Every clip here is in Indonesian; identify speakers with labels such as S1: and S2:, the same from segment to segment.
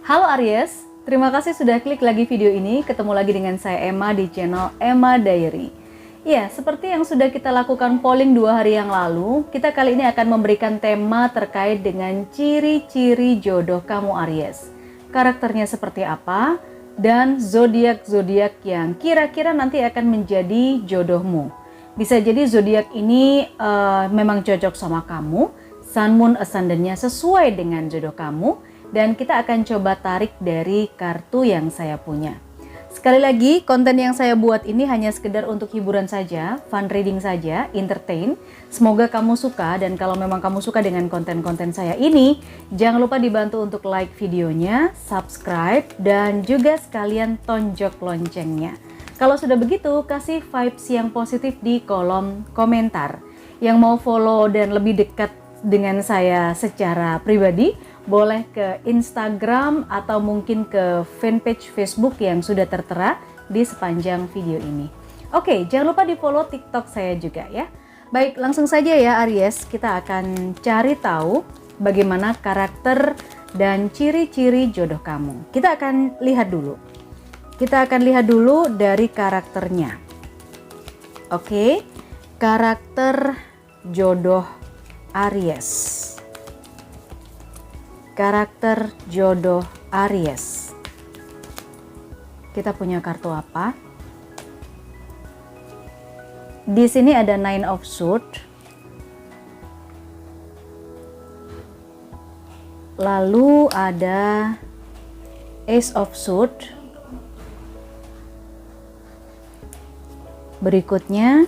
S1: Halo Aries, terima kasih sudah klik lagi video ini. Ketemu lagi dengan saya Emma di channel Emma Diary. Ya, seperti yang sudah kita lakukan polling 2 hari yang lalu, kita kali ini akan memberikan tema terkait dengan ciri-ciri jodoh kamu Aries. Karakternya seperti apa, dan zodiak-zodiak yang kira-kira nanti akan menjadi jodohmu. Bisa jadi zodiak ini memang cocok sama kamu, Sun, Moon, Ascendant-nya sesuai dengan jodoh kamu, dan kita akan coba tarik dari kartu yang saya punya. Sekali lagi, konten yang saya buat ini hanya sekedar untuk hiburan saja, fun reading saja, entertain. Semoga kamu suka, dan kalau memang kamu suka dengan konten-konten saya ini, jangan lupa dibantu untuk like videonya, subscribe, dan juga sekalian tonjok loncengnya. Kalau sudah begitu, kasih vibes yang positif di kolom komentar. Yang mau follow dan lebih dekat dengan saya secara pribadi, boleh ke Instagram atau mungkin ke fanpage Facebook yang sudah tertera di sepanjang video ini. Oke, jangan lupa di follow TikTok saya juga ya. Baik, langsung saja ya Aries, kita akan cari tahu bagaimana karakter dan ciri-ciri jodoh kamu. Kita akan lihat dulu. Kita akan lihat dulu dari karakternya. Oke, karakter jodoh Aries. Karakter jodoh Aries. Kita punya kartu apa? Di sini ada Nine of Swords. Lalu ada Ace of Swords. Berikutnya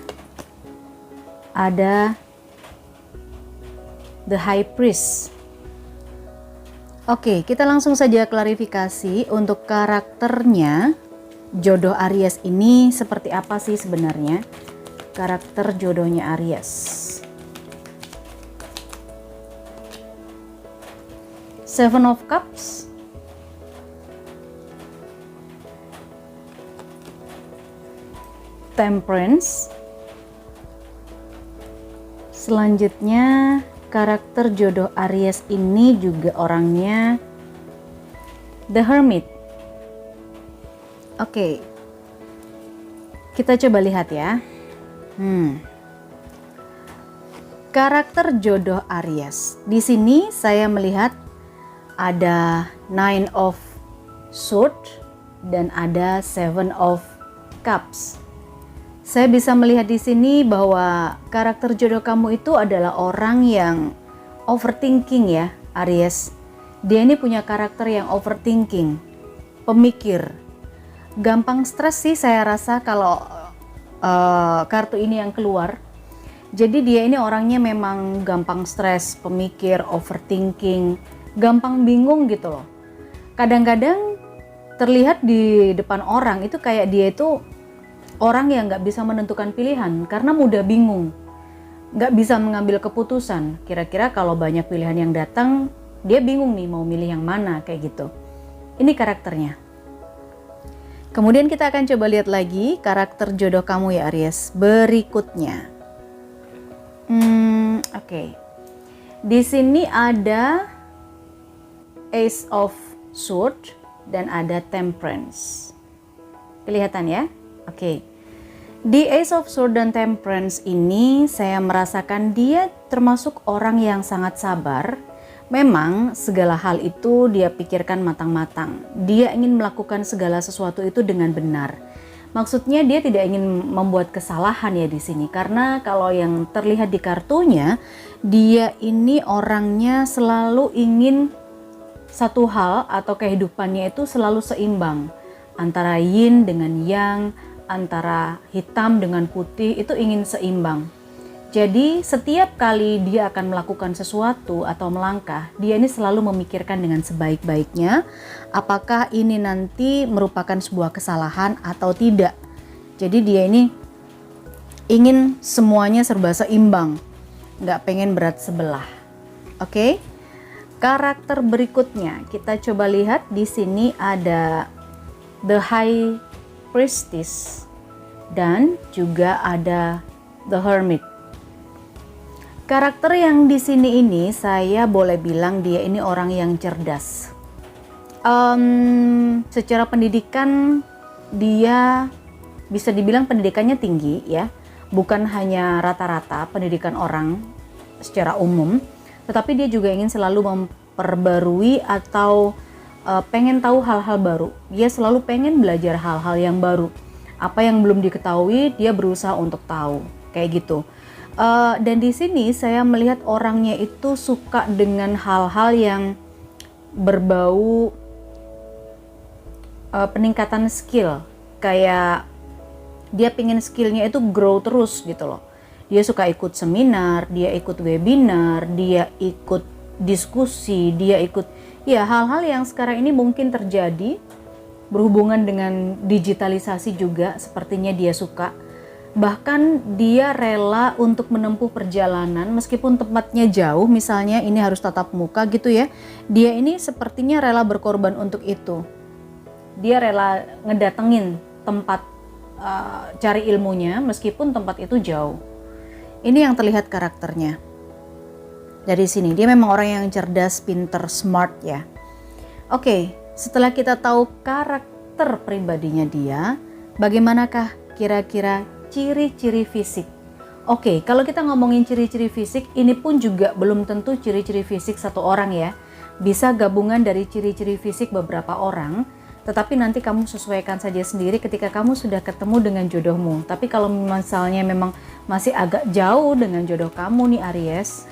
S1: ada The High Priest. Oke, kita langsung saja klarifikasi untuk karakternya jodoh Aries ini seperti apa sih sebenarnya? Karakter jodohnya Aries. Seven of Cups. Temperance. Selanjutnya karakter jodoh Aries ini juga orangnya The Hermit. Oke, kita coba lihat ya. Karakter jodoh Aries. Di sini saya melihat ada Nine of Swords dan ada Seven of Cups. Saya bisa melihat di sini bahwa karakter jodoh kamu itu adalah orang yang overthinking ya, Aries. Dia ini punya karakter yang overthinking, pemikir. Gampang stres sih saya rasa kalau kartu ini yang keluar. Jadi dia ini orangnya memang gampang stres, pemikir, overthinking, gampang bingung gitu loh. Kadang-kadang terlihat di depan orang itu kayak dia itu orang yang nggak bisa menentukan pilihan karena mudah bingung, nggak bisa mengambil keputusan. Kira-kira kalau banyak pilihan yang datang, dia bingung nih mau milih yang mana kayak gitu. Ini karakternya. Kemudian kita akan coba lihat lagi karakter jodoh kamu ya Aries berikutnya. Oke. Di sini ada Ace of Swords dan ada Temperance. Kelihatan ya? Oke. Di Ace of Swords dan Temperance ini saya merasakan dia termasuk orang yang sangat sabar. Memang segala hal itu dia pikirkan matang-matang. Dia ingin melakukan segala sesuatu itu dengan benar. Maksudnya dia tidak ingin membuat kesalahan ya di sini, karena kalau yang terlihat di kartunya, dia ini orangnya selalu ingin satu hal atau kehidupannya itu selalu seimbang antara yin dengan yang, antara hitam dengan putih itu ingin seimbang. Jadi setiap kali dia akan melakukan sesuatu atau melangkah, dia ini selalu memikirkan dengan sebaik-baiknya apakah ini nanti merupakan sebuah kesalahan atau tidak. Jadi dia ini ingin semuanya serba seimbang, nggak pengen berat sebelah. Oke, karakter berikutnya kita coba lihat. Di sini ada The High Priestess dan juga ada The Hermit. Karakter yang di sini ini saya boleh bilang dia ini orang yang cerdas. Secara pendidikan dia bisa dibilang pendidikannya tinggi ya, bukan hanya rata-rata pendidikan orang secara umum, tetapi dia juga ingin selalu memperbarui atau pengen tahu hal-hal baru. Dia selalu pengen belajar hal-hal yang baru. Apa yang belum diketahui dia berusaha untuk tahu, kayak gitu. Dan di sini saya melihat orangnya itu suka dengan hal-hal yang berbau peningkatan skill, kayak dia pengen skillnya itu grow terus gitu loh. Dia suka ikut seminar, dia ikut webinar, dia ikut diskusi, dia ikut ya hal-hal yang sekarang ini mungkin terjadi berhubungan dengan digitalisasi juga, sepertinya dia suka. Bahkan dia rela untuk menempuh perjalanan meskipun tempatnya jauh, misalnya ini harus tatap muka gitu ya. Dia ini sepertinya rela berkorban untuk itu. Dia rela ngedatengin tempat cari ilmunya meskipun tempat itu jauh. Ini yang terlihat karakternya. Dari sini dia memang orang yang cerdas, pinter, smart ya. Oke, setelah kita tahu karakter pribadinya dia, bagaimanakah kira-kira ciri-ciri fisik? Oke, kalau kita ngomongin ciri-ciri fisik, ini pun juga belum tentu ciri-ciri fisik satu orang ya. Bisa gabungan dari ciri-ciri fisik beberapa orang, tetapi nanti kamu sesuaikan saja sendiri ketika kamu sudah ketemu dengan jodohmu. Tapi kalau misalnya memang masih agak jauh dengan jodoh kamu nih Aries,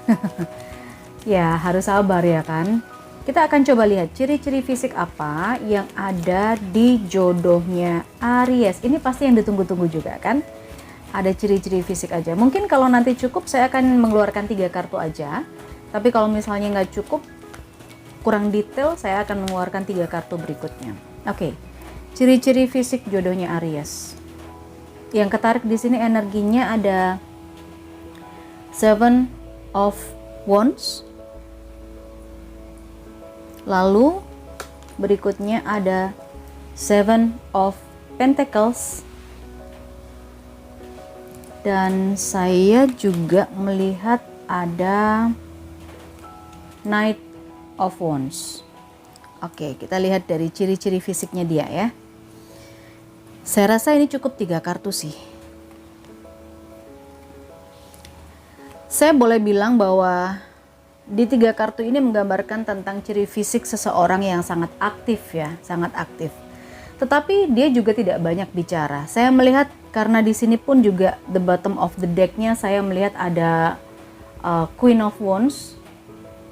S1: ya harus sabar ya kan. Kita akan coba lihat ciri-ciri fisik apa yang ada di jodohnya Aries. Ini pasti yang ditunggu-tunggu juga kan. Ada ciri-ciri fisik aja. Mungkin kalau nanti cukup saya akan mengeluarkan 3 kartu aja. Tapi kalau misalnya nggak cukup, kurang detail, saya akan mengeluarkan 3 kartu berikutnya. Oke, ciri-ciri fisik jodohnya Aries. Yang ketarik di sini energinya ada 7 of Wands. Lalu berikutnya ada 7 of Pentacles. Dan saya juga melihat ada Knight of Wands. Oke, kita lihat dari ciri-ciri fisiknya dia ya. Saya rasa ini cukup 3 kartu sih. Saya boleh bilang bahwa di 3 kartu ini menggambarkan tentang ciri fisik seseorang yang sangat aktif ya, sangat aktif. Tetapi dia juga tidak banyak bicara. Saya melihat karena di sini pun juga the bottom of the deck-nya saya melihat ada Queen of Wands.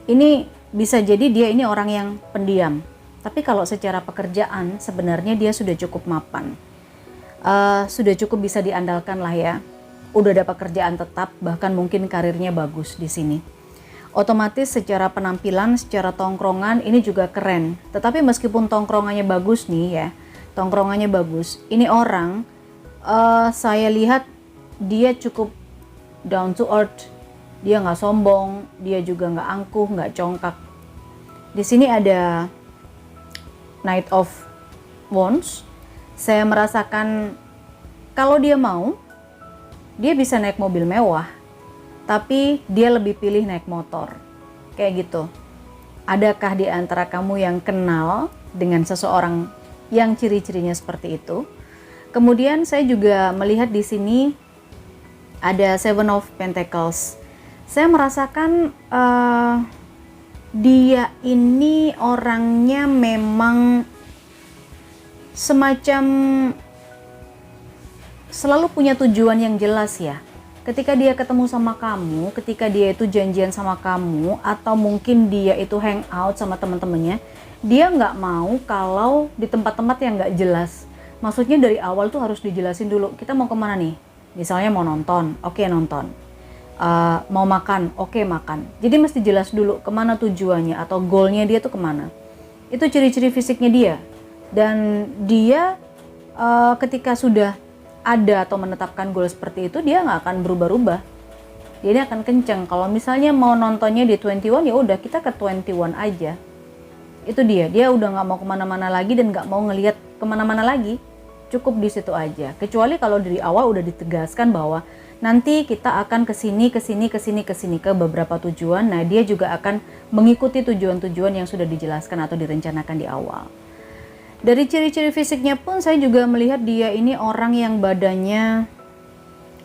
S1: Ini bisa jadi dia ini orang yang pendiam. Tapi kalau secara pekerjaan sebenarnya dia sudah cukup mapan. Sudah cukup bisa diandalkan lah ya. Udah ada pekerjaan tetap, bahkan mungkin karirnya bagus di sini. Otomatis secara penampilan, secara tongkrongan ini juga keren. Tetapi meskipun tongkrongannya bagus nih ya, tongkrongannya bagus, ini orang saya lihat dia cukup down to earth. Dia nggak sombong, dia juga nggak angkuh, nggak congkak. Di sini ada Knight of Wands. Saya merasakan kalau dia mau, dia bisa naik mobil mewah, tapi dia lebih pilih naik motor. Kayak gitu. Adakah di antara kamu yang kenal dengan seseorang yang ciri-cirinya seperti itu? Kemudian saya juga melihat di sini ada 7 of Pentacles. Saya merasakan dia ini orangnya memang semacam selalu punya tujuan yang jelas ya. Ketika dia ketemu sama kamu, ketika dia itu janjian sama kamu, atau mungkin dia itu hangout sama teman-temannya, dia nggak mau kalau di tempat-tempat yang nggak jelas. Maksudnya dari awal tuh harus dijelasin dulu, kita mau kemana nih? Misalnya mau nonton, oke nonton. Mau makan, oke makan. Jadi mesti jelas dulu kemana tujuannya atau goalnya dia tuh kemana. Itu ciri-ciri fisiknya dia. Dan dia ketika sudah ada atau menetapkan goal seperti itu, dia nggak akan berubah-ubah. Dia akan kenceng. Kalau misalnya mau nontonnya di 21, ya udah kita ke 21 aja. Itu dia udah nggak mau kemana-mana lagi dan nggak mau ngelihat kemana-mana lagi. Cukup di situ aja. Kecuali kalau dari awal udah ditegaskan bahwa Nanti kita akan ke sini ke beberapa tujuan. Nah, dia juga akan mengikuti tujuan-tujuan yang sudah dijelaskan atau direncanakan di awal. Dari ciri-ciri fisiknya pun saya juga melihat dia ini orang yang badannya,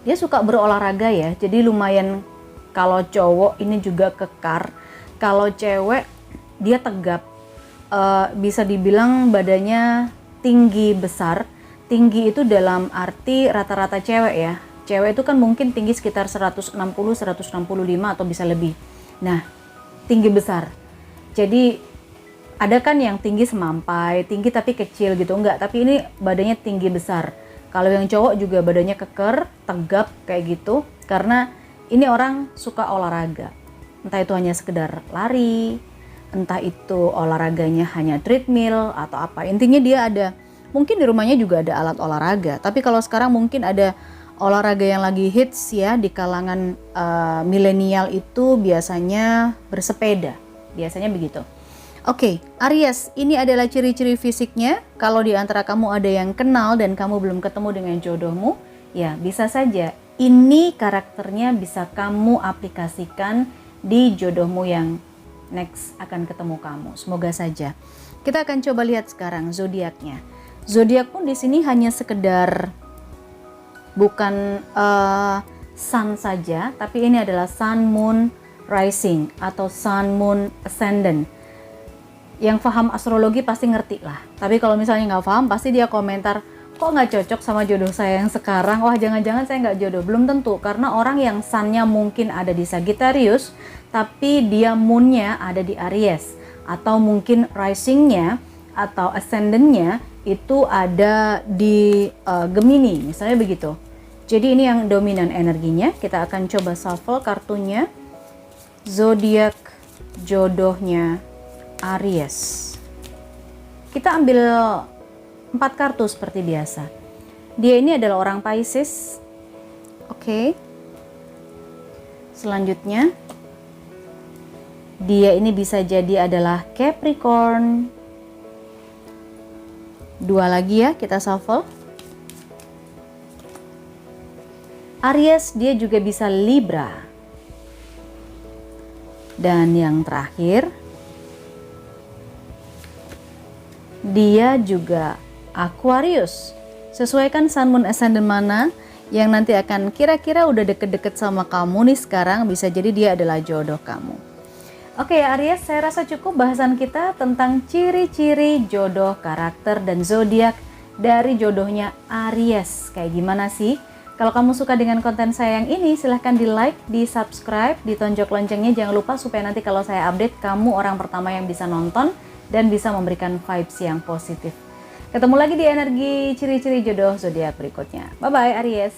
S1: dia suka berolahraga ya. Jadi lumayan, kalau cowok ini juga kekar, kalau cewek dia tegap. Bisa dibilang badannya tinggi besar. Tinggi itu dalam arti rata-rata cewek ya. Cewek itu kan mungkin tinggi sekitar 160, 165 atau bisa lebih. Nah, tinggi besar. Jadi ada kan yang tinggi semampai, tinggi tapi kecil gitu. Enggak, tapi ini badannya tinggi besar. Kalau yang cowok juga badannya keker, tegap kayak gitu. Karena ini orang suka olahraga. Entah itu hanya sekedar lari, entah itu olahraganya hanya treadmill atau apa. Intinya dia ada, mungkin di rumahnya juga ada alat olahraga. Tapi kalau sekarang mungkin ada olahraga yang lagi hits ya di kalangan milenial itu biasanya bersepeda. Biasanya begitu. Oke, Aries, ini adalah ciri-ciri fisiknya. Kalau di antara kamu ada yang kenal dan kamu belum ketemu dengan jodohmu, ya bisa saja ini karakternya bisa kamu aplikasikan di jodohmu yang next akan ketemu kamu. Semoga saja. Kita akan coba lihat sekarang zodiaknya. Zodiak pun di sini hanya sekedar bukan sun saja, tapi ini adalah sun, moon, rising atau sun, moon, ascendant. Yang paham astrologi pasti ngerti lah. Tapi kalau misalnya nggak paham, pasti dia komentar, kok nggak cocok sama jodoh saya yang sekarang? Wah, jangan-jangan saya nggak jodoh. Belum tentu, karena orang yang sunnya mungkin ada di Sagittarius, tapi dia moonnya ada di Aries. Atau mungkin risingnya atau ascendantnya itu ada di Gemini, misalnya begitu. Jadi ini yang dominan energinya. Kita akan coba shuffle kartunya. Zodiak jodohnya Aries. Kita ambil 4 kartu seperti biasa. Dia ini adalah orang Pisces. Oke. Selanjutnya, dia ini bisa jadi adalah Capricorn. 2 lagi ya, kita shuffle. Aries, dia juga bisa Libra. Dan yang terakhir, dia juga Aquarius. Sesuaikan sun, moon, ascendant mana yang nanti akan kira-kira udah deket-deket sama kamu nih sekarang, bisa jadi dia adalah jodoh kamu. Oke Aries, saya rasa cukup bahasan kita tentang ciri-ciri jodoh, karakter, dan zodiak dari jodohnya Aries. Kayak gimana sih? Kalau kamu suka dengan konten saya yang ini, silahkan di like, di subscribe, ditonjok loncengnya. Jangan lupa supaya nanti kalau saya update, kamu orang pertama yang bisa nonton dan bisa memberikan vibes yang positif. Ketemu lagi di energi ciri-ciri jodoh zodiak berikutnya. Bye-bye Aries.